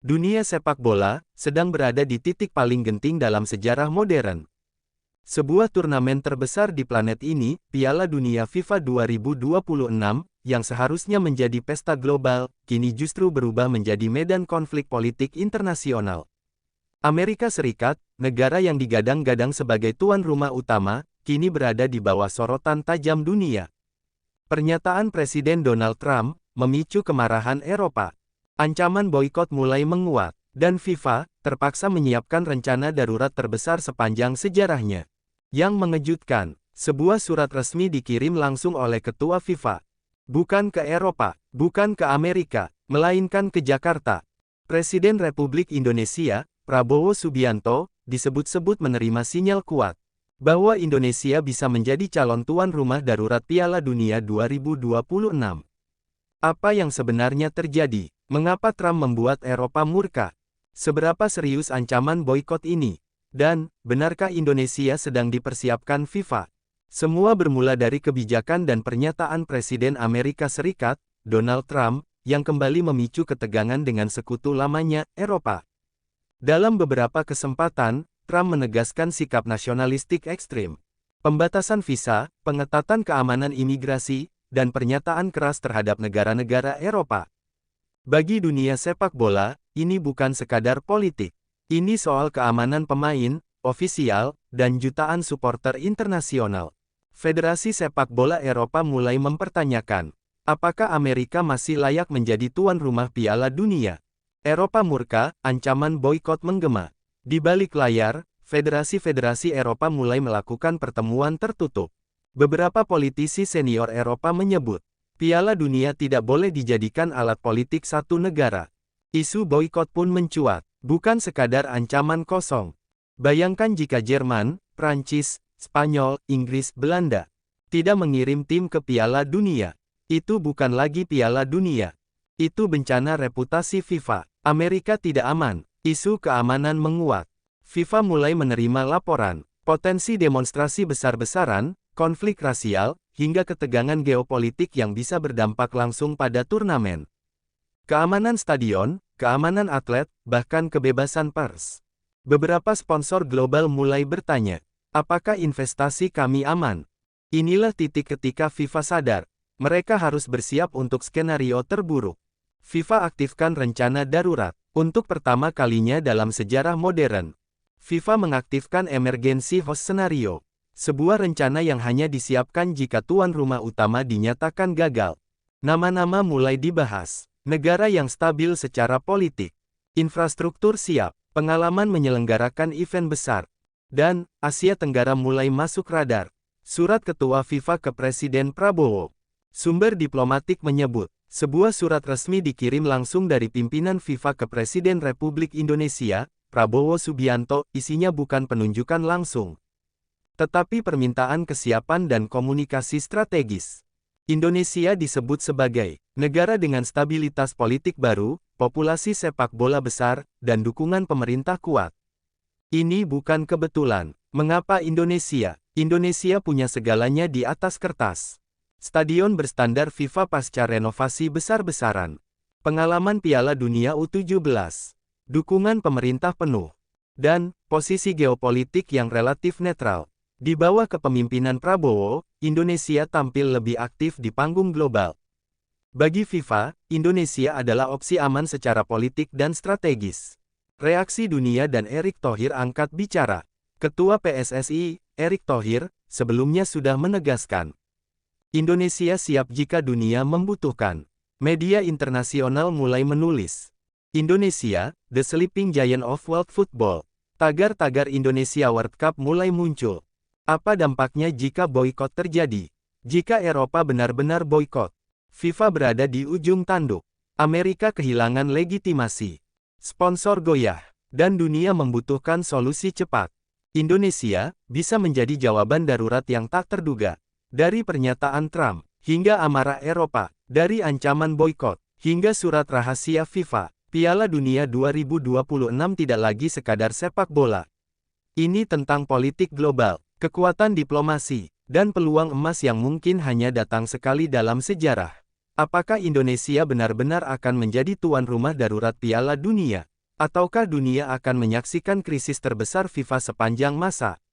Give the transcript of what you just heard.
Dunia sepak bola sedang berada di titik paling genting dalam sejarah modern. Sebuah turnamen terbesar di planet ini, Piala Dunia FIFA 2026, yang seharusnya menjadi pesta global, kini justru berubah menjadi medan konflik politik internasional. Amerika Serikat, negara yang digadang-gadang sebagai tuan rumah utama, kini berada di bawah sorotan tajam dunia. Pernyataan Presiden Donald Trump memicu kemarahan Eropa. Ancaman boikot mulai menguat, dan FIFA terpaksa menyiapkan rencana darurat terbesar sepanjang sejarahnya. Yang mengejutkan, sebuah surat resmi dikirim langsung oleh Ketua FIFA. Bukan ke Eropa, bukan ke Amerika, melainkan ke Jakarta. Presiden Republik Indonesia, Prabowo Subianto, disebut-sebut menerima sinyal kuat bahwa Indonesia bisa menjadi calon tuan rumah darurat Piala Dunia 2026. Apa yang sebenarnya terjadi? Mengapa Trump membuat Eropa murka? Seberapa serius ancaman boikot ini? Dan, benarkah Indonesia sedang dipersiapkan FIFA? Semua bermula dari kebijakan dan pernyataan Presiden Amerika Serikat, Donald Trump, yang kembali memicu ketegangan dengan sekutu lamanya, Eropa. Dalam beberapa kesempatan, Trump menegaskan sikap nasionalistik ekstrim. Pembatasan visa, pengetatan keamanan imigrasi, dan pernyataan keras terhadap negara-negara Eropa. Bagi dunia sepak bola, ini bukan sekadar politik. Ini soal keamanan pemain, ofisial, dan jutaan supporter internasional. Federasi Sepak Bola Eropa mulai mempertanyakan, apakah Amerika masih layak menjadi tuan rumah Piala Dunia? Eropa murka, ancaman boikot menggema. Di balik layar, federasi-federasi Eropa mulai melakukan pertemuan tertutup. Beberapa politisi senior Eropa menyebut, Piala Dunia tidak boleh dijadikan alat politik satu negara. Isu boikot pun mencuat, bukan sekadar ancaman kosong. Bayangkan jika Jerman, Prancis, Spanyol, Inggris, Belanda tidak mengirim tim ke Piala Dunia. Itu bukan lagi Piala Dunia. Itu bencana reputasi FIFA. Amerika tidak aman. Isu keamanan menguat. FIFA mulai menerima laporan, potensi demonstrasi besar-besaran, konflik rasial, hingga ketegangan geopolitik yang bisa berdampak langsung pada turnamen. Keamanan stadion, keamanan atlet, bahkan kebebasan pers. Beberapa sponsor global mulai bertanya, apakah investasi kami aman? Inilah titik ketika FIFA sadar, mereka harus bersiap untuk skenario terburuk. FIFA aktifkan rencana darurat. Untuk pertama kalinya dalam sejarah modern, FIFA mengaktifkan emergency host scenario. Sebuah rencana yang hanya disiapkan jika tuan rumah utama dinyatakan gagal. Nama-nama mulai dibahas. Negara yang stabil secara politik. Infrastruktur siap. Pengalaman menyelenggarakan event besar. Dan, Asia Tenggara mulai masuk radar. Surat Ketua FIFA ke Presiden Prabowo. Sumber diplomatik menyebut, sebuah surat resmi dikirim langsung dari pimpinan FIFA ke Presiden Republik Indonesia, Prabowo Subianto, isinya bukan penunjukan langsung, tetapi permintaan kesiapan dan komunikasi strategis. Indonesia disebut sebagai negara dengan stabilitas politik baru, populasi sepak bola besar, dan dukungan pemerintah kuat. Ini bukan kebetulan. Mengapa Indonesia? Indonesia punya segalanya di atas kertas. Stadion berstandar FIFA pasca renovasi besar-besaran. Pengalaman Piala Dunia U17. Dukungan pemerintah penuh. Dan, posisi geopolitik yang relatif netral. Di bawah kepemimpinan Prabowo, Indonesia tampil lebih aktif di panggung global. Bagi FIFA, Indonesia adalah opsi aman secara politik dan strategis. Reaksi dunia dan Erick Thohir angkat bicara. Ketua PSSI, Erick Thohir, sebelumnya sudah menegaskan, Indonesia siap jika dunia membutuhkan. Media internasional mulai menulis, Indonesia, the sleeping giant of world football. Tagar-tagar Indonesia World Cup mulai muncul. Apa dampaknya jika boikot terjadi? Jika Eropa benar-benar boikot, FIFA berada di ujung tanduk. Amerika kehilangan legitimasi. Sponsor goyah, dan dunia membutuhkan solusi cepat. Indonesia bisa menjadi jawaban darurat yang tak terduga. Dari pernyataan Trump, hingga amarah Eropa, dari ancaman boikot, hingga surat rahasia FIFA, Piala Dunia 2026 tidak lagi sekadar sepak bola. Ini tentang politik global, kekuatan diplomasi, dan peluang emas yang mungkin hanya datang sekali dalam sejarah. Apakah Indonesia benar-benar akan menjadi tuan rumah darurat Piala Dunia? Ataukah dunia akan menyaksikan krisis terbesar FIFA sepanjang masa?